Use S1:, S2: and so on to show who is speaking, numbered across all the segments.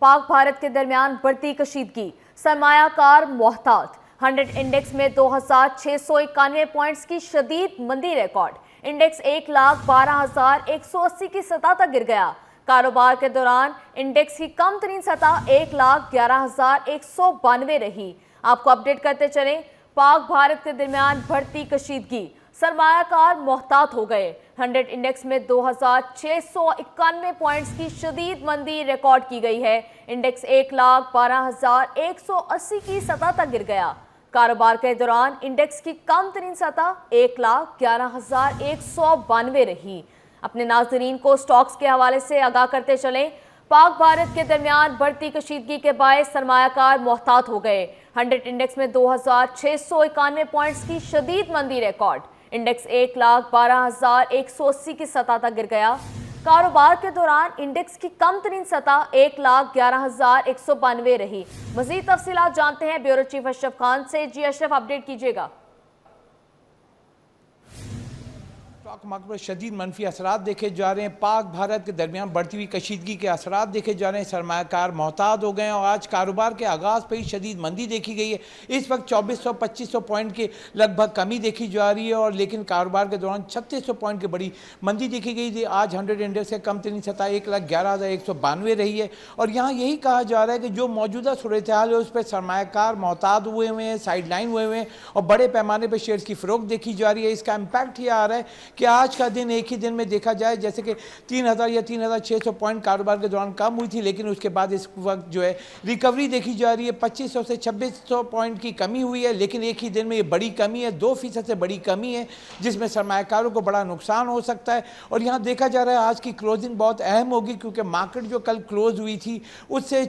S1: पाक भारत के दरमियान बढ़ती कशीदगी, सरमायाकार मोहतात। 100 इंडेक्स में 2691 पॉइंट्स की शदीद मंदी रिकॉर्ड। इंडेक्स 1,12,180 की सतह तक गिर गया। कारोबार के दौरान इंडेक्स की कम तरीन सतह 1,11,192 रही। आपको अपडेट करते चलें, पाक भारत के दरमियान बढ़ती कशीदगी, सरमायाकार मोहतात हो गए। 100 इंडेक्स में 2691 पॉइंट्स की शदीद मंदी रिकॉर्ड की गई है। इंडेक्स 1,12,180 की सतह तक गिर गया। कारोबार के दौरान इंडेक्स की कम तरीन सतह 1,11,192 रही। अपने नाजरीन को स्टॉक्स के हवाले से आगाह करते चलें, पाक भारत के दरमियान बढ़ती कशीदगी के बायस सरमायाकार मोहतात हो गए। 100 इंडेक्स में 2691 पॉइंट्स की शदीद मंदी रिकॉर्ड। इंडेक्स 1,12,180 की सतह तक गिर गया। कारोबार के दौरान इंडेक्स की कम तरीन सतह 1,11,192 रही। मजीद तफसीलात जानते हैं ब्यूरो चीफ अशरफ खान से। जी अशरफ, अपडेट कीजिएगा।
S2: स्टॉक मार्केट पर शदीद मनफी असरात देखे जा रहे हैं। पाक भारत के दरमियान बढ़ती हुई कशीदगी के असरात देखे जा रहे हैं। सरमायाकार मोहतात हो गए हैं और आज कारोबार के आगाज़ पर ही शदीद मंदी देखी गई है। इस वक्त 2400-2500 पॉइंट के लगभग कमी देखी जा रही है और लेकिन कारोबार के दौरान 3600 पॉइंट की बड़ी मंदी देखी गई थी। आज 100 इंडेक्स से कम तरीन सतह 1,11,192 रही है और यहाँ यही कहा जा रहा है कि जो मौजूदा सूरत हाल है उस पर सरमायाकार मोहतात हुए हैं, साइड लाइन हुए हैं और बड़े पैमाने पर शेयर्स की फ़रोख्त देखी जा रही है। इसका इम्पैक्ट ये आ रहा है कि आज का दिन एक ही दिन में देखा जाए जैसे कि 3000 या 3600 पॉइंट कारोबार के दौरान कम हुई थी, लेकिन उसके बाद इस वक्त जो है रिकवरी देखी जा रही है। 2500 से 2600 पॉइंट की कमी हुई है, लेकिन एक ही दिन में ये बड़ी कमी है, 2% से बड़ी कमी है, जिसमें सरमायाकारों को बड़ा नुकसान हो सकता है। और यहाँ देखा जा रहा है आज की क्लोजिंग बहुत अहम होगी क्योंकि मार्केट जो कल क्लोज हुई थी उससे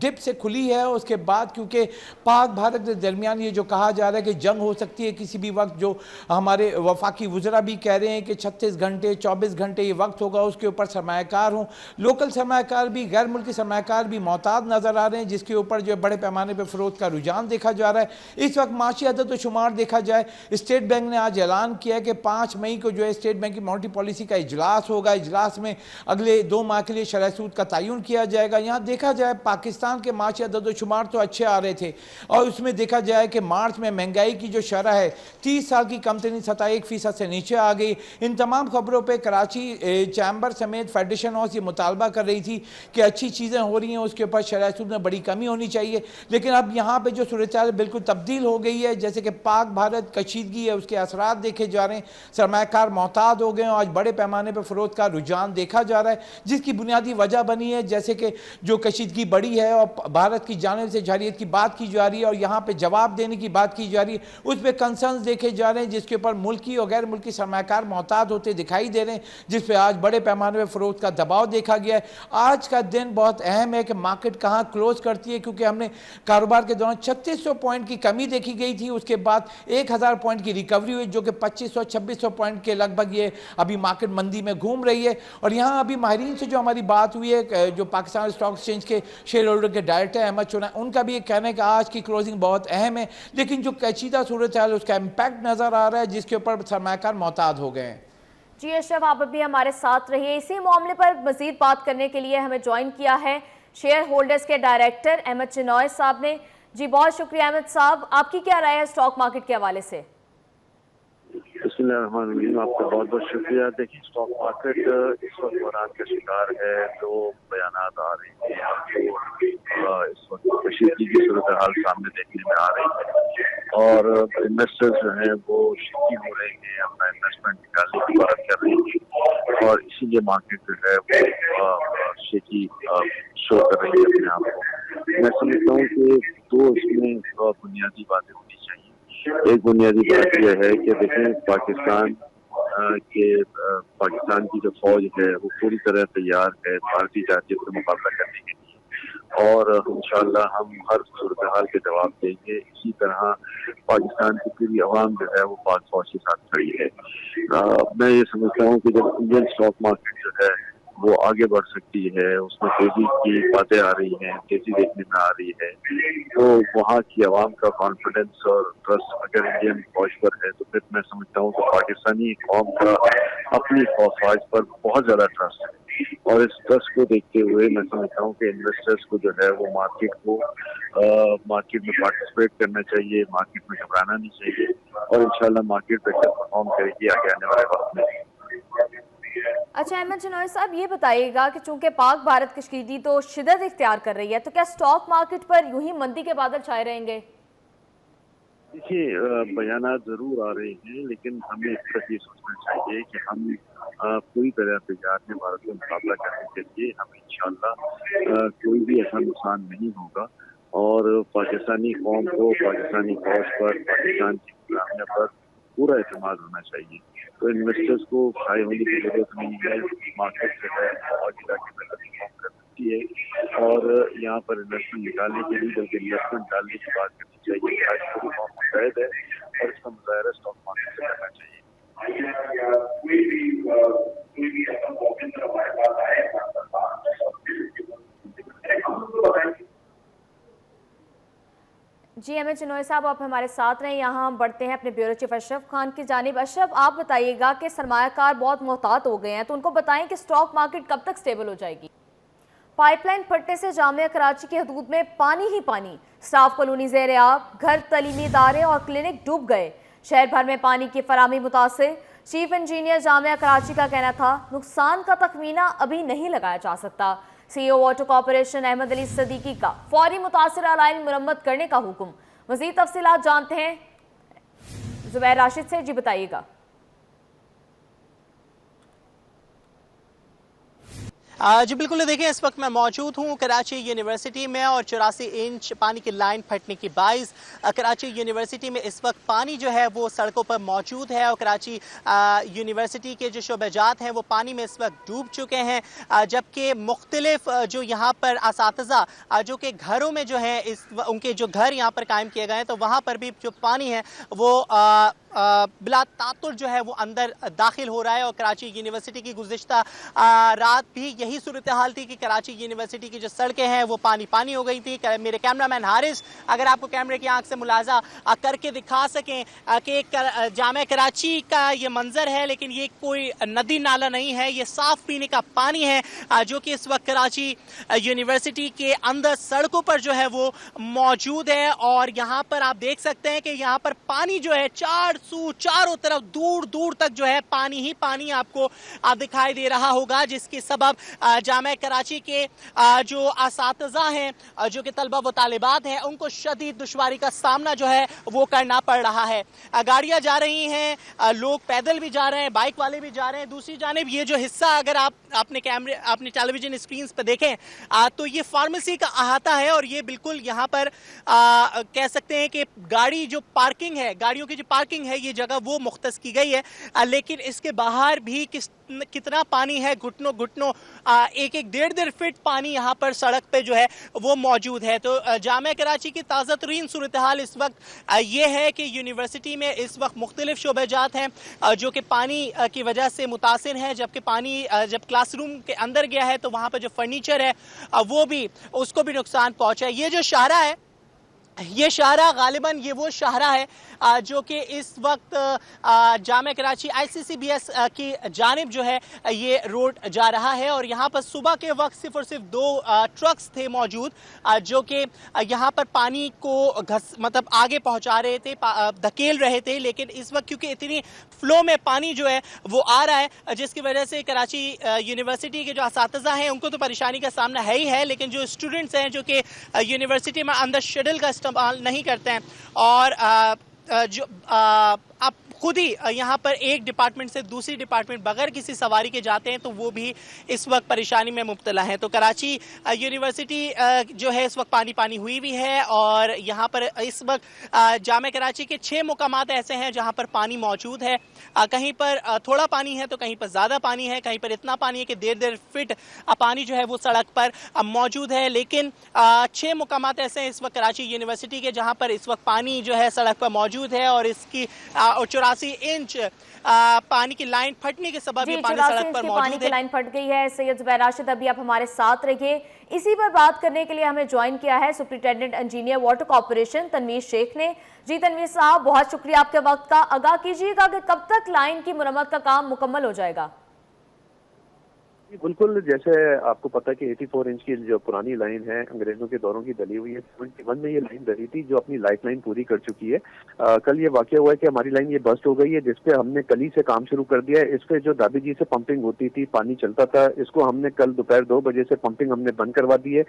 S2: डिप से खुली है। उसके बाद क्योंकि पाक भारत के दरमियान ये जो कहा जा रहा है कि जंग हो सकती है किसी भी वक्त, जो हमारे वफाकी वज़रा भी कह रहे हैं कि 36 घंटे 24 घंटे ये वक्त होगा उसके ऊपर सरमायाकार हों। लोकल सरमायाकार भी, गैर मुल्की सरमायाकार भी मोहतात नज़र आ रहे हैं, जिसके ऊपर जो बड़े पैमाने पर फ़रोख्त का रुझान देखा जा रहा है। इस वक्त माशी अदद व शुमार देखा जाए, स्टेट बैंक ने आज ऐलान किया है कि 5 मई को जो है स्टेट बैंक की मॉनेटरी पॉलिसी का इजलास होगा। इजलास में अगले 2 माह के लिए शरह सूद का तयन किया जाएगा। यहाँ देखा जाए पाकिस्तान के माशी अदद व शुमार तो अच्छे आ रहे थे और उसमें देखा जाए कि मार्च में महंगाई की जो शरह है 30 साल की कम तरीन सतह 1% से नीचे आ गई। इन तमाम खबरों पे कराची चैम्बर समेत फेडरेशन हाउस ये मुतालबा कर रही थी कि अच्छी चीज़ें हो रही हैं, उसके ऊपर शरह सूद में बड़ी कमी होनी चाहिए। लेकिन अब यहाँ पे जो सूरत हाल बिल्कुल तब्दील हो गई है, जैसे कि पाक भारत कशीदगी है उसके असरात देखे जा रहे हैं। सरमायाकार मोहतात हो गए हैं, आज बड़े पैमाने पर फ़रोख्त का रुझान देखा जा रहा है, जिसकी बुनियादी वजह बनी है जैसे कि जो कशीदगी बढ़ी है और भारत की जानिब से जारियत की बात की जा रही है और यहाँ पर जवाब देने की बात की जा रही है, उस पर कंसर्न देखे जा रहे हैं, जिसके ऊपर मुल्की और गैर मुल्की सरमायाकार मोहतात होते दिखाई दे रहे हैं, जिस पे आज बड़े पैमाने पर फ़रोख्त का दबाव देखा गया है। आज का दिन बहुत अहम है कि मार्केट कहाँ क्लोज करती है, क्योंकि हमने कारोबार के दौरान 3600 पॉइंट की कमी देखी गई थी, उसके बाद 1000 पॉइंट की रिकवरी हुई, जो कि 2500-2600 पॉइंट के लगभग ये अभी मार्केट मंदी में घूम रही है। और यहाँ अभी माहिरीन से जो हमारी बात हुई है, जो पाकिस्तान स्टॉक एक्सचेंज के शेयर होल्डर के डायरेक्टर अहमद चुना, उनका भी ये कहना है कि आज की क्लोजिंग बहुत अहम है, लेकिन जो पेचीदा सूरत है उसका इम्पैक्ट नज़र आ रहा है, जिसके ऊपर सरमायाकार मोहतात हो गए हैं।
S1: जी अशरफ, आप अभी हमारे साथ रहिए। इसी मामले पर मजीद बात करने के लिए हमें ज्वाइन किया है शेयर होल्डर्स के डायरेक्टर अहमद चिनॉय साहब ने। जी बहुत शुक्रिया अहमद साहब, आपकी क्या राय है स्टॉक मार्केट के हवाले से?
S3: बिस्मिल्लाहिर्रहमानिर्रहीम, आपका बहुत बहुत शुक्रिया। देखिए, स्टॉक मार्केट इस वक्त बहरान का शिकार है। जो बयान आ रहे हैं इस वक्त कशीदगी की सूरत हाल सामने देखने में आ रही है और इन्वेस्टर्स जो हैं वो शिकी हो रहे हैं, अपना इन्वेस्टमेंट निकालने की बात कर रहे हैं और इसीलिए मार्केट जो है वो शिकी शो कर रही है अपने आप को। मैं समझता हूँ कि 2 इसमें बुनियादी बातें होनी चाहिए। एक बुनियादी बात यह है कि देखें, पाकिस्तान की जो फौज है वो पूरी तरह तैयार है भारतीय जातियों से मुकाबला करने के लिए और इंशाअल्लाह हम हर सूरत हाल के जवाब देंगे। इसी तरह पाकिस्तान की पूरी आवाम जो है वो पाक फौज के साथ खड़ी है। मैं ये समझता हूँ कि जब इंडियन स्टॉक मार्केट जो है वो आगे बढ़ सकती है, उसमें तेजी की बातें आ रही हैं, तेजी देखने में आ रही है। तो वहाँ की आवाम का कॉन्फिडेंस और ट्रस्ट अगर इंडियन फौज पर है तो फिर मैं समझता हूँ कि पाकिस्तानी कौम का अपनी फौज पर बहुत ज्यादा ट्रस्ट है। और इस ट्रस्ट को देखते हुए मैं समझता हूँ कि इन्वेस्टर्स को जो है वो मार्केट में पार्टिसिपेट करना चाहिए, मार्केट में घबराना नहीं चाहिए और इंशाल्लाह मार्केट बेहतर परफॉर्म करेगी आगे आने वाले वक्त में।
S1: अच्छा अहमद जनौरी साहब, ये बताइएगा कि चूंकि पाक भारत कशीदगी तो शिद्दत इख्तियार कर रही है, तो क्या स्टॉक मार्केट पर यूं ही मंदी के बादल छाए रहेंगे?
S3: देखिए, बयानात जरूर आ रहे हैं, लेकिन हमें इस तरह ये सोचना चाहिए कि हम पूरी तरह तैयार हैं भारत का मुकाबला करने के लिए। हमें इंशाल्लाह कोई भी ऐसा नुकसान नहीं होगा और पाकिस्तानी कौम को, पाकिस्तानी फौज पर, पाकिस्तान की गुलामिया पर पूरा एतमाद होना चाहिए। तो इन्वेस्टर्स को शाये होने की जरूरत नहीं है। मार्केट जो है आगे जाके बेहतर परफॉर्म कर सकती है और यहाँ पर इन्वेस्टमेंट निकालने के लिए बल्कि इन्वेस्टमेंट डालने की बात करनी चाहिए। आज पूरी कौम मुस्तैद है और इसका मुजाहरा स्टॉक मार्केट से करना चाहिए।
S1: जी अहमद जनौरी साहब, आप हमारे साथ रहे। यहाँ हम बढ़ते हैं अपने ब्यूरो चीफ अशरफ खान की जानिब। अशरफ, आप बताइएगा कि सरमायाकार बहुत मोहतात हो गए हैं, तो उनको बताएं कि स्टॉक मार्केट कब तक स्टेबल हो जाएगी? पाइपलाइन फटने से जामिया कराची की हदूद में पानी ही पानी, स्टाफ कॉलोनी ज़ेर आब, घर, तलीमी इदारे और क्लिनिक डूब गए। शहर भर में पानी की फराहमी मुतासिर। चीफ इंजीनियर जामिया कराची का कहना था नुकसान का तखमीना अभी नहीं लगाया जा सकता। CEO water corporation Ahmad Ali Siddiqui का फौरी मुतासिरा लाइन मुरम्मत करने का हुक्म। मज़ीद तफसीलात जानते हैं जुबैर राशिद से। जी बताइएगा।
S4: जी बिल्कुल, देखिए इस वक्त मैं मौजूद हूँ कराची यूनिवर्सिटी में और 84 इंच पानी की लाइन फटने की बाइस कराची यूनिवर्सिटी में इस वक्त पानी जो है वो सड़कों पर मौजूद है और कराची यूनिवर्सिटी के जो शोबेजात हैं वो पानी में इस वक्त डूब चुके हैं। जबकि मुख्तलिफ जो यहाँ पर असातिज़ा जो कि घरों में जो है उनके जो घर यहाँ पर कायम किए गए हैं, तो वहाँ पर भी जो पानी है वो बिला तातुर जो है वो अंदर दाखिल हो रहा है। और कराची यूनिवर्सिटी की गुज़िश्ता रात भी यही सूरत हाल थी कि कराची यूनिवर्सिटी की जो सड़कें हैं वो पानी पानी हो गई थी। मेरे कैमरामैन हारिस अगर आपको कैमरे की आंख से मुलाजा करके दिखा सकें कि जामिया कराची का ये मंजर है, लेकिन ये कोई नदी नाला नहीं है, ये साफ पीने का पानी है जो कि इस वक्त कराची यूनिवर्सिटी के अंदर सड़कों पर जो है वो मौजूद है। और यहाँ पर आप देख सकते हैं कि यहाँ पर पानी जो है चारों तरफ दूर दूर तक जो है पानी ही पानी आपको दिखाई दे रहा होगा, जिसके सबब जामिया कराची के जो असातिज़ा हैं, जो कि तलबा व तालिबात हैं, उनको शदीद दुश्वारी का सामना जो है वो करना पड़ रहा है। गाड़ियां जा रही हैं, लोग पैदल भी जा रहे हैं, बाइक वाले भी जा रहे हैं। दूसरी जानिब ये जो हिस्सा अगर आप अपने टेलीविजन स्क्रीन पर देखें तो ये फार्मेसी का अहाता है और ये बिल्कुल यहाँ पर कह सकते हैं कि गाड़ी जो पार्किंग है, गाड़ियों की जो पार्किंग है, ये जगह वो मुख्तस की गई है। लेकिन इसके बाहर भी कितना पानी है, घुटनों घुटनों 1-1 फीट पानी यहाँ पर सड़क पे जो है वो मौजूद है। तो जामिया कराची की ताज़ा तरीन सूरत हाल इस वक्त ये है कि यूनिवर्सिटी में इस वक्त मुख्तलिफ शोबेजात हैं जो कि पानी की वजह से मुतासिर हैं। जबकि पानी जब क्लासरूम के अंदर गया है तो वहाँ पर जो फर्नीचर है वो भी उसको भी नुकसान पहुँचा है। ये जो शाहरा है, ये शाहरा गालिबन ये वो शाहरा है जो कि इस वक्त जामिया कराची ICCBS की जानिब जो है ये रोड जा रहा है। और यहाँ पर सुबह के वक्त सिर्फ और सिर्फ 2 ट्रक्स थे मौजूद जो कि यहाँ पर पानी को मतलब आगे पहुँचा रहे थे, धकेल रहे थे। लेकिन इस वक्त क्योंकि इतनी फ्लो में पानी जो है वो आ रहा है, जिसकी वजह से कराची यूनिवर्सिटी के जो असातिज़ा हैं उनको तो परेशानी का सामना है ही है, लेकिन जो स्टूडेंट्स हैं जो कि यूनिवर्सिटी में अंदर शटल का इस्तेमाल नहीं करते हैं और जो आप खुद ही यहाँ पर एक डिपार्टमेंट से दूसरी डिपार्टमेंट बगैर किसी सवारी के जाते हैं तो वो भी इस वक्त परेशानी में मुब्तला है। तो कराची यूनिवर्सिटी जो है इस वक्त पानी पानी हुई भी है और यहाँ पर इस वक्त जामिया कराची के 6 मुकामात ऐसे हैं जहाँ पर पानी मौजूद है। कहीं पर थोड़ा पानी है तो कहीं पर ज़्यादा पानी है, कहीं पर इतना पानी है कि 1.5 फीट पानी जो है वो सड़क पर मौजूद है। लेकिन 6 मुकामात ऐसे हैं इस वक्त कराची यूनिवर्सिटी के जहाँ पर इस वक्त पानी जो है सड़क पर मौजूद है और इसकी 84 इंच पानी की लाइन फटने के सबब
S1: जी,
S4: ये पानी
S1: 84
S4: सड़क
S1: इंच
S4: पर
S1: की पानी
S4: मौजूद
S1: की
S4: है।
S1: लाइन फट गई है। सैयद जुबैर राशिद अभी आप हमारे साथ रहिए। इसी पर बात करने के लिए हमें ज्वाइन किया है superintendent engineer water corporation Tanveer Shaikh ने। जी तनवीर साहब, बहुत शुक्रिया आपके वक्त का। आगाह कीजिएगा कि कब तक लाइन की मुरम्मत का काम मुकम्मल हो जाएगा।
S3: बिल्कुल, जैसे आपको पता है कि 84 इंच की जो पुरानी लाइन है अंग्रेजों के दौरों की डली हुई है। 71 में ये लाइन डली थी जो अपनी लाइफ लाइन पूरी कर चुकी है। कल ये वाकया हुआ है कि हमारी लाइन ये बस्ट हो गई है, जिसपे हमने कल ही से काम शुरू कर दिया है। इस पे जो दाबीजी से पंपिंग होती थी, पानी चलता था, इसको हमने कल दोपहर 2 बजे से पंपिंग हमने बंद करवा दी है।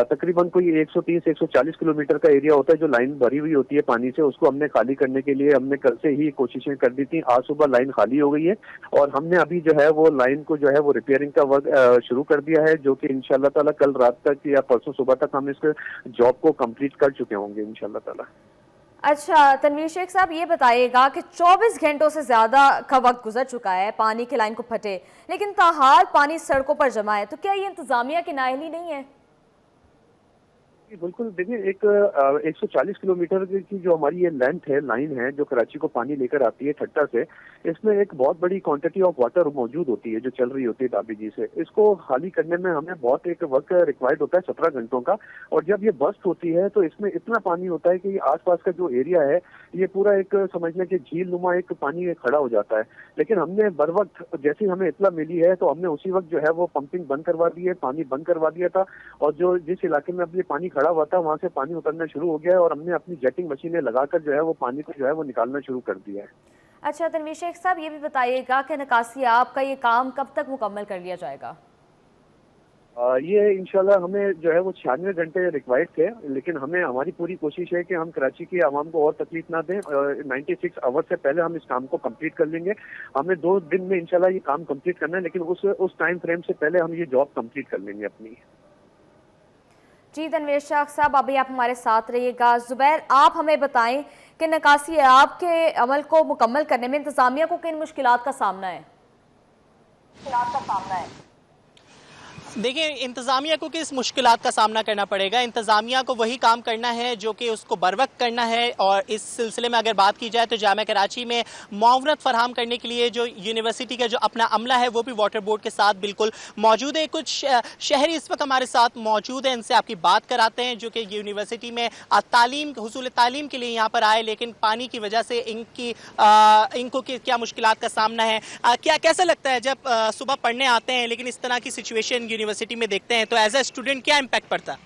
S3: तकरीबन कोई 130-140 किलोमीटर का एरिया होता है जो लाइन भरी हुई होती है पानी से, उसको हमने खाली करने के लिए हमने कल से ही कोशिशें कर दी थी। आज सुबह लाइन खाली हो गई है और हमने अभी जो है वो लाइन को जो है वो रिपेयरिंग का वर्क शुरू कर दिया है, जो कि इंशाल्लाह ताला कल रात तक या परसों सुबह तक हम इस जॉब को कंप्लीट कर चुके होंगे इंशाल्लाह ताला।
S1: अच्छा तनवीर शेख साहब, ये बताइएगा कि 24 घंटों से ज्यादा का वक्त गुजर चुका है पानी की लाइन को फटे, लेकिन ताहाल पानी सड़कों पर जमा है, तो क्या ये इंतजामिया की नाअहली नहीं है?
S3: बिल्कुल, देखिए 140 किलोमीटर की जो हमारी ये लेंथ है, लाइन है जो कराची को पानी लेकर आती है ठट्टा से, इसमें एक बहुत बड़ी क्वांटिटी ऑफ वाटर मौजूद होती है जो चल रही होती है दाबीजी से। इसको खाली करने में हमें बहुत एक वक्त रिक्वायर्ड होता है 17 घंटों का, और जब ये बस्ट होती है तो इसमें इतना पानी होता है कि आसपास का जो एरिया है ये पूरा एक समझ लें कि झील नुमा एक पानी खड़ा हो जाता है। लेकिन हमने बर वक्त जैसी हमें इतला मिली है तो हमने उसी वक्त जो है वो पंपिंग बंद करवा दी है, पानी बंद करवा दिया था, और जो जिस इलाके में अब ये पानी खड़ा हुआ था वहां से पानी उतरना शुरू हो गया है और हमने अपनी जेटिंग मशीनें लगाकर जो है वो पानी को जो है वो निकालना शुरू कर दिया है।
S1: अच्छा तनवीर शेख साहब, ये भी बताइएगा कि निकासी आपका ये काम कब तक मुकम्मल कर लिया जाएगा?
S3: ये इंशाल्लाह हमें जो है वो 96 घंटे रिक्वायर्ड थे, लेकिन हमें हमारी पूरी कोशिश है कि हम कराची की आवाम को और तकलीफ ना दें। 96 आवर से पहले हम इस काम को कंप्लीट कर लेंगे। हमें 2 दिन में इंशाल्लाह ये काम कंप्लीट करना है, लेकिन उस टाइम फ्रेम से पहले हम ये जॉब कंप्लीट कर लेंगे अपनी।
S1: जी तनवीर शेख साहब, अभी आप हमारे साथ रहिएगा। जुबैर, आप हमें बताएं कि निकासी आपके अमल को मुकम्मल करने में इंतजामिया को किन मुश्किलात का सामना है?
S4: देखिए, इंतज़ामिया को किस मुश्किलात का सामना करना पड़ेगा। इंतज़ामिया को वही काम करना है जो कि उसको बर वक्त करना है, और इस सिलसिले में अगर बात की जाए तो जामिया कराची में मुआवनत फराहम करने के लिए जो यूनिवर्सिटी का जो अपना अमला है वो भी वाटर बोर्ड के साथ बिल्कुल मौजूद है। कुछ शहरी इस वक्त हमारे साथ मौजूद हैं, इनसे आपकी बात कराते हैं, जो कि यूनिवर्सिटी में हुसूल तालीम के लिए यहाँ पर आए, लेकिन पानी की वजह से इनको क्या मुश्किलात का सामना है। क्या कैसा लगता है जब सुबह पढ़ने आते हैं लेकिन इस तरह की सिचुएशन यूनिवर्सिटी में देखते हैं, तो एज ए स्टूडेंट क्या इम्पैक्ट पड़ता है?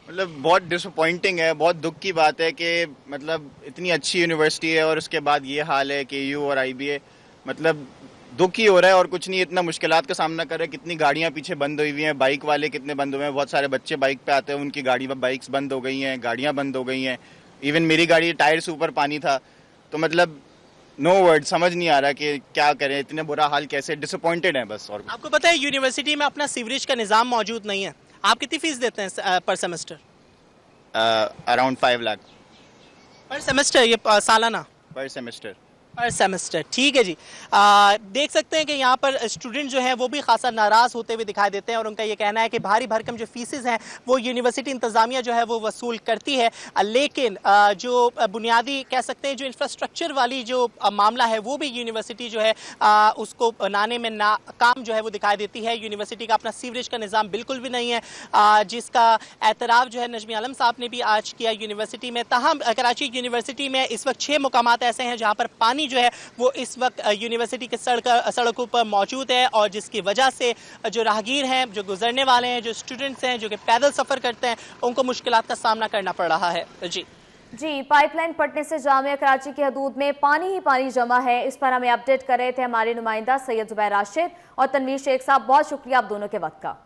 S5: मतलब बहुत डिसअपॉइंटिंग है, बहुत दुख की बात है कि मतलब इतनी अच्छी यूनिवर्सिटी है और उसके बाद ये हाल है कि यू और आईबीए, मतलब दुख ही हो रहा है और कुछ नहीं। इतना मुश्किलात का सामना कर रहे हैं, कितनी गाड़ियां पीछे बंद हुई हुई हैं, बाइक वाले कितने बंद हुए हैं, बहुत सारे बच्चे बाइक पे आते हैं, उनकी बाइक्स बंद हो गई हैं, गाड़ियाँ बंद हो गई हैं। इवन मेरी गाड़ी टायर से ऊपर पानी था, तो मतलब नो वर्ड, समझ नहीं आ रहा कि क्या करें, इतने बुरा हाल कैसे। डिसअपॉइंटेड है बस। और
S4: आपको पता है यूनिवर्सिटी में अपना सीवरेज का निज़ाम मौजूद नहीं है। आप कितनी फीस देते हैं पर सेमेस्टर?
S5: अराउंड 5 लाख
S4: पर सेमेस्टर, ये सालाना?
S5: पर सेमेस्टर।
S4: पर सेमेस्टर, ठीक है जी। देख सकते हैं कि यहाँ पर स्टूडेंट जो हैं वो भी खासा नाराज़ होते हुए दिखाई देते हैं, और उनका ये कहना है कि भारी भरकम जो फीसेस हैं वो यूनिवर्सिटी इंतज़ामिया जो है वो वसूल करती है, लेकिन जो बुनियादी कह सकते हैं जो इंफ्रास्ट्रक्चर वाली जो मामला है वो भी यूनिवर्सिटी जो है उसको बनाने में नाकाम जो है वो दिखाई देती है। यूनिवर्सिटी का अपना सीवरेज का निज़ाम बिल्कुल भी नहीं है, जिसका एतराफ़ जो है नजमी आलम साहब ने भी आज किया यूनिवर्सिटी में। ताहम कराची यूनिवर्सिटी में इस वक्त 6 मुकामात ऐसे हैं जहाँ पर पानी जो है वो इस वक्त यूनिवर्सिटी के सड़कों पर मौजूद है, और जिसकी वजह से जो राहगीर हैं, जो गुजरने वाले हैं, जो स्टूडेंट्स हैं, जो कि पैदल सफ़र करते हैं, उनको मुश्किलात का सामना करना पड़ रहा है। जी, पाइपलाइन फटने से जामिया कराची की हदूद में पानी ही पानी जमा है। इस पर हमें अपडेट कर रहे थे हमारे नुमाइंदा सैयद जुबैर राशिद और तनवीर शेख साहब। बहुत शुक्रिया आप दोनों के वक्त का।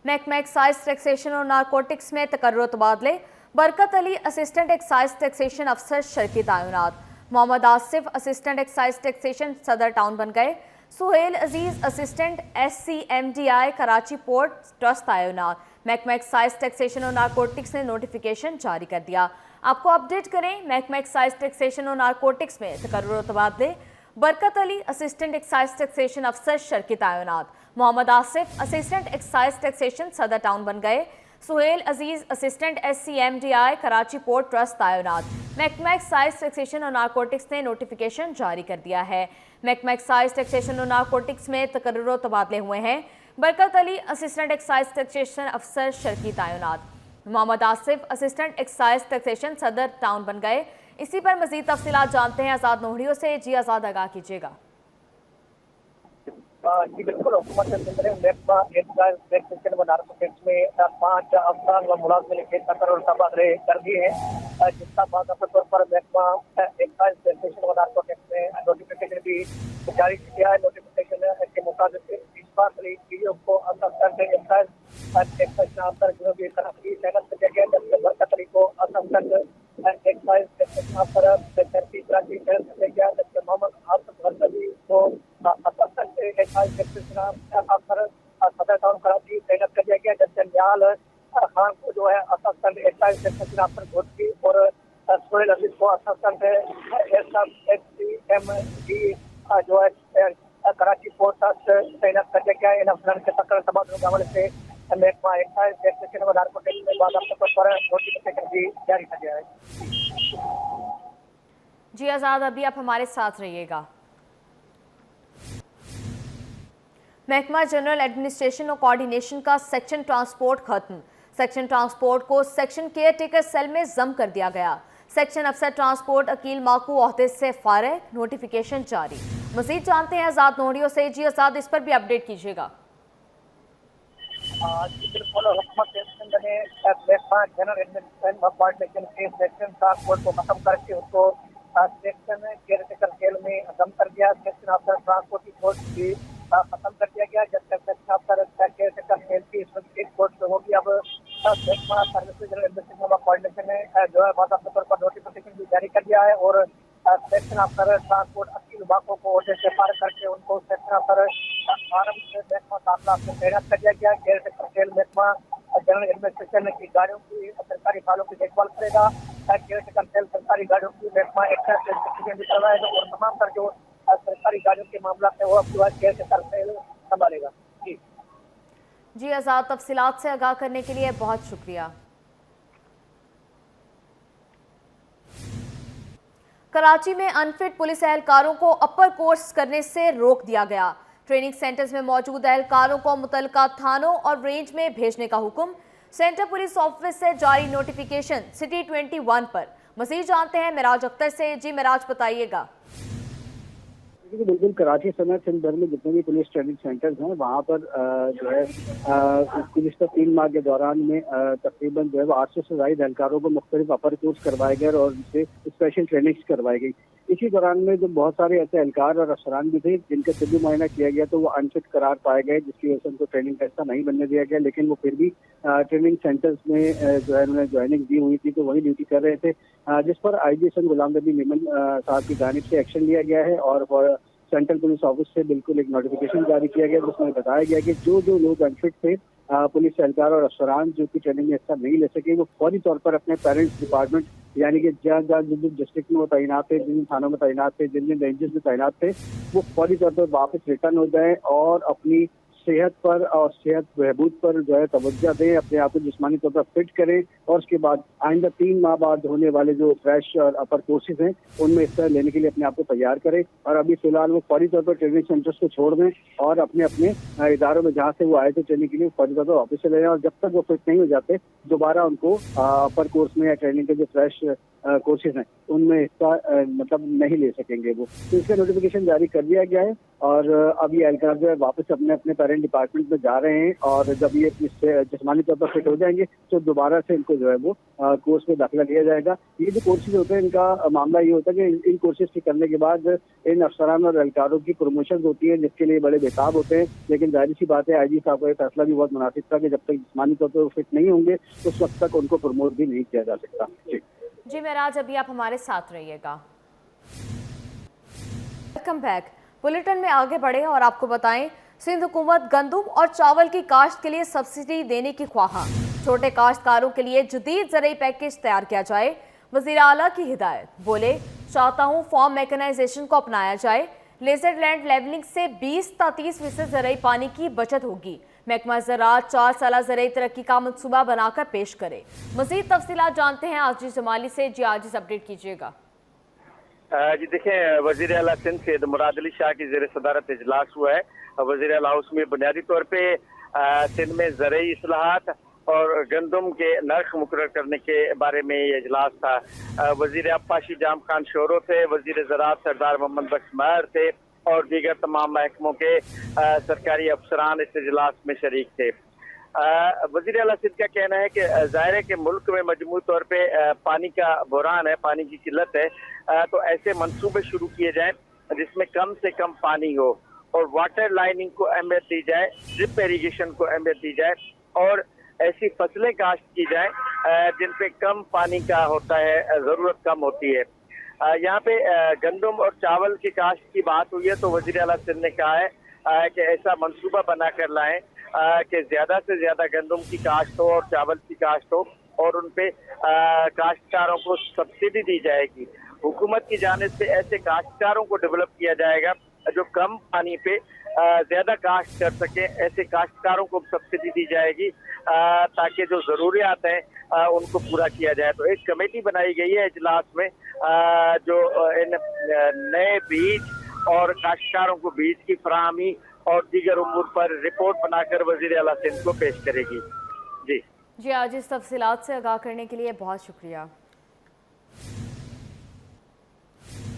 S4: महकमा एक्साइज टैक्सेशन और नारकोटिक्स में तकर्रुर तबादले। Barkat Ali assistant excise taxation अफसर शर्की तैनात। Mohammad Asif assistant excise taxation सदर टाउन बन गए। Suhail Aziz assistant SCMDI Karachi port trust तैनात। महकमा एक्साइज टैक्सेशन और नारकोटिक्स ने नोटिफिकेशन जारी कर दिया। आपको अपडेट करें, महकमा एक्साइज टैक्सेशन और नारकोटिक्स में तकर्रुर तबादले। Barkat Ali assistant excise taxation अफसर शर्की तैनात। Mohammad Asif assistant excise taxation सदर टाउन बन गए।
S1: Suhail Aziz assistant SCMDI Karachi port trust तैनात। महकमा एक्साइज टैक्सेशन और नारकोटिक्स ने नोटिफिकेशन जारी कर दिया है। महकमा एक्साइज टैक्सेशन और नारकोटिक्स में तकर्रुर तबादले हुए हैं। Barkat Ali assistant excise taxation अफसर शर्की तैनात। Mohammad Asif assistant excise taxation सदर टाउन बन गए। इसी पर मजीद तफसीलात जानते हैं आज़ाद नोहरियों से। जी आज़ाद, आगाह कीजिएगा।
S6: जी बिल्कुल, हुकूमत सिंध ने महकमा एक्साइज टैक्सेशन व नारकोटिक्स में 5 अफसरान व मुलाजिमीन के तकर्रुर तबादले कर दिए हैं, जिसका बाकायदा तौर पर महकमा एक्साइज टैक्सेशन व नारकोटिक्स ने नोटिफिकेशन भी जारी किया है। नोटिफिकेशन के मुताबिक इशफाक अली पीओ को असिस्टेंट एक्साइज टैक्सेशन अफसर जनूबी कराची तैनात किया गया, जबकि बरकत अली को असिस्टेंट एक्साइज टैक्सेशन अफसर कराची तैनात किया गया, जबकि मोहम्मद आसिफ गजनवी को असिस्टेंट एक्साइज टैक्सेशन अफसर सदर टाउन कराची तैनात कर दिया गया, जबकि निहाल खान को जो है असिस्टेंट एक्साइज टैक्सेशन अफसर घोटकी और सुहेल अजीज को असिस्टेंट SCMD जो है कराची पोर्ट ट्रस्ट तैनात कर दिया गया है। इन अफसरान के तकर्रुर तबादलों के हवाले से महकमा एक्साइज टैक्सेशन व नारकोटिक्स में बाकायदा तौर पर नोटिफिकेशन भी जारी कर दिया है।
S1: जी आज़ाद, अभी आप हमारे साथ रहिएगा। महकमा जनरल एडमिनिस्ट्रेशन और कोऑर्डिनेशन का सेक्शन ट्रांसपोर्ट खत्म। सेक्शन ट्रांसपोर्ट को सेक्शन केयर टेकर सेल में जम कर दिया गया। सेक्शन अफसर ट्रांसपोर्ट अकील माकू ओहदे से फारिग, नोटिफिकेशन जारी। मजीद जानते हैं आज़ाद नोहरियों से। जी आज़ाद, इस पर भी अपडेट कीजिएगा।
S6: बिल्कुल, हुकूमत सिंध ने महकमा जनरल एडमिनिस्ट्रेशन व कोऑर्डिनेशन के सेक्शन ट्रांसपोर्ट को खत्म करके उसको सेक्शन केयर टेकर सेल में जम कर दिया। सेक्शन अफसर ट्रांसपोर्ट की पोस्ट भी खत्म कर दिया गया, जबकि सेक्शन अफसर केयर टेकर सेल की इस वक्त एक पोस्ट होगी। अब महकमा सर्विस जनरल एडमिनिस्ट्रेशन व कोऑर्डिनेशन ने जो है बाकायदा तौर पर नोटिफिकेशन भी जारी कर दिया है और सेक्शन अफसर ट्रांसपोर्ट अकील माकू को ओहदे से फारिग करके उनको सेक्शन अफसर फार्म से महकमा दाखिला में तैनात कर दिया गया। केयर टेकर सेल महकमा जनरल एडमिनिस्ट्रेशन की गाड़ियों की सरकारी फाइलों की देखभाल करेगा। केयर टेकर सेल सरकारी गाड़ियों की महकमा एक्साइज टैक्सेशन भी करवाएगा और तमाम तर जो सरकारी गाड़ियों के मामला है वो अब केयर टेकर सेल संभालेगा।
S1: जी आज़ाद, तफसीलात से आगाह करने के लिए बहुत शुक्रिया। कराची में अनफिट पुलिस एहलकारों को अपर कोर्स करने से रोक दिया गया। ट्रेनिंग सेंटर्स में मौजूद एहलकारों को मुतल्लिका थानों और रेंज में भेजने का हुक्म। सेंटर पुलिस ऑफिस से जारी नोटिफिकेशन सिटी 21 पर। मज़ीद जानते हैं मिराज अख्तर से। जी मिराज, बताइएगा।
S7: बिल्कुल, कराची समेत सिंध भर में जितने भी पुलिस ट्रेनिंग सेंटर्स हैं वहाँ पर जो है पिछले 3 माह के दौरान में तकरीबन जो है 800 से ज़ायद एहलकारों को मुख्तलिफ अपर कोर्स करवाए गए और उनसे स्पेशल ट्रेनिंग्स करवाई गई। इसी दौरान में जो बहुत सारे ऐसे एहलकार और अफसरान भी थे जिनका तिब्बी मुआयना किया गया तो वो अनफिट करार पाए गए, जिसकी वजह से उनको ट्रेनिंग का हिस्सा नहीं बनने दिया गया, लेकिन वो फिर भी ट्रेनिंग सेंटर्स में जो है उन्होंने ज्वाइनिंग दी हुई थी तो वही ड्यूटी कर रहे थे, जिस पर IG सन गुलाम नबी मेमन साहब की जानिब से एक्शन लिया गया है और सेंट्रल पुलिस ऑफिस से बिल्कुल एक नोटिफिकेशन जारी किया गया जिसमें बताया गया कि जो लोग अनफिट थे पुलिस एहलकार और अफसरान जो कि ट्रेनिंग में हिस्सा नहीं ले सके वो फौरी तौर पर अपने पेरेंट्स डिपार्टमेंट यानी कि जहाँ जिन डिस्ट्रिक्ट में वो तैनात थे, जिन थानों में तैनात थे, जिन रेंजेस में तैनात थे, वो फौरी तौर पर वापस रिटर्न हो जाए और अपनी सेहत पर और सेहत बहबूद पर जो है तवज्जो दें, अपने आप को जिस्मानी तौर पर फिट करें और उसके बाद आइंदा 3 माह बाद होने वाले जो फ्रेश और अपर कोर्सेज हैं उनमें हिस्सा लेने के लिए अपने आप को तैयार करें। और अभी फिलहाल वो फौरी तौर पर ट्रेनिंग सेंटर्स को छोड़ दें और अपने अपने इदारों में जहाँ से वो आए थे ट्रेनिंग के लिए फौरी तौर पर वापस चले जाएं और जब तक वो फिट नहीं हो जाते दोबारा उनको अपर कोर्स में या ट्रेनिंग के जो फ्रेश कोर्सेज हैं उनमें हिस्सा मतलब नहीं ले सकेंगे वो। तो इसका नोटिफिकेशन जारी कर दिया गया है और अब ये एहलकार जो है वापस अपने अपने पेरेंट डिपार्टमेंट में जा रहे हैं और जब ये जिस्मानी तौर पर फिट हो जाएंगे तो दोबारा से इनको जो है वो कोर्स में दाखिला लिया जाएगा। ये जो कोर्सेज होते हैं इनका मामला ये होता है कि इन कोर्सेज के करने के बाद इन अफसरान और एहलकारों की प्रमोशन होती है जिसके लिए बड़े बेताब होते हैं, लेकिन जाहिर सी बात है IG साहब का फैसला भी बहुत मुनासिब था कि जब तक जिस्मानी तौर पर फिट नहीं होंगे उस वक्त तक उनको प्रमोट भी नहीं किया जा सकता।
S1: जी मेराज, अभी आप हमारे साथ रहिएगा। Welcome back. बुलेटिन में आगे बढ़े और आपको बताएं, सिंध हुकूमत गंदम और चावल की काश्त के लिए सब्सिडी देने की ख्वाहा। छोटे काश्तकारों के लिए जदीद ज़रई पैकेज तैयार किया जाए। वज़ीर आला की हिदायत, बोले चाहता हूँ फार्म मैकेनाइजेशन को अपनाया जाए। लेजर लैंड लेवलिंग से 20 से 30% ज़रई पानी की बचत होगी। महकमा ज़राअत 4 साला ज़राई तरक्की का मनसूबा बनाकर पेश करे। मज़ीद तफसीलात जानते हैं आजिज जमाली से। जी आजिज, अपडेट कीजिएगा।
S8: जी देखें, वज़ीर आला सिंध सैयद मुराद अली शाह की ज़ेर सदारत इजलास हुआ है। वज़ीर आला हाउस में बुनियादी तौर पे सिंध में ज़रई इस्लाहात और गंदम के नर्ख मुकर्रर करने के बारे में ये इजलास था। वज़ीर आबपाशी जाम खान शोरो थे, वज़ीर ज़राअत सरदार मोहम्मद बख्श महर थे और दीगर तमाम महकमों के सरकारी अफसरान इस इजलास में शरीक थे। वज़ीर आला सिंध का कहना है कि ज़ाहिर है कि मुल्क में मजमूई तौर पे पानी का बहरान है, पानी की किल्लत है, तो ऐसे मंसूबे शुरू किए जाएं जिसमें कम से कम पानी हो और वाटर लाइनिंग को अहमियत दी जाए, ड्रिप इरिगेशन को अहमियत दी जाए और ऐसी फसलें काश्त की जाए जिन पे कम पानी का होता है, ज़रूरत कम होती है। यहाँ पे गंदम और चावल की काश्त की बात हुई है तो वज़ीर आला सिंध ने कहा है कि ऐसा मंसूबा बना कर लाएं कि ज़्यादा से ज़्यादा गंदम की काश्त हो और चावल की काश्त हो और उन पे काश्तकारों को सब्सिडी दी जाएगी। हुकूमत की जानिब से ऐसे काश्तकारों को डेवलप किया जाएगा जो कम पानी पे ज़्यादा काश्त कर सके, ऐसे काश्तकारों को सब्सिडी दी जाएगी ताकि जो ज़रूरियात हैं उनको पूरा किया जाए। तो एक कमेटी बनाई गई है इजलास में जो इन नए बीज और काश्तकारों को बीज की फराहमी और दीगर उमूर पर रिपोर्ट बनाकर वज़ीर आला सिंध को पेश करेगी। जी
S1: जी, आज इस तफसीलात से आगाह करने के लिए बहुत शुक्रिया।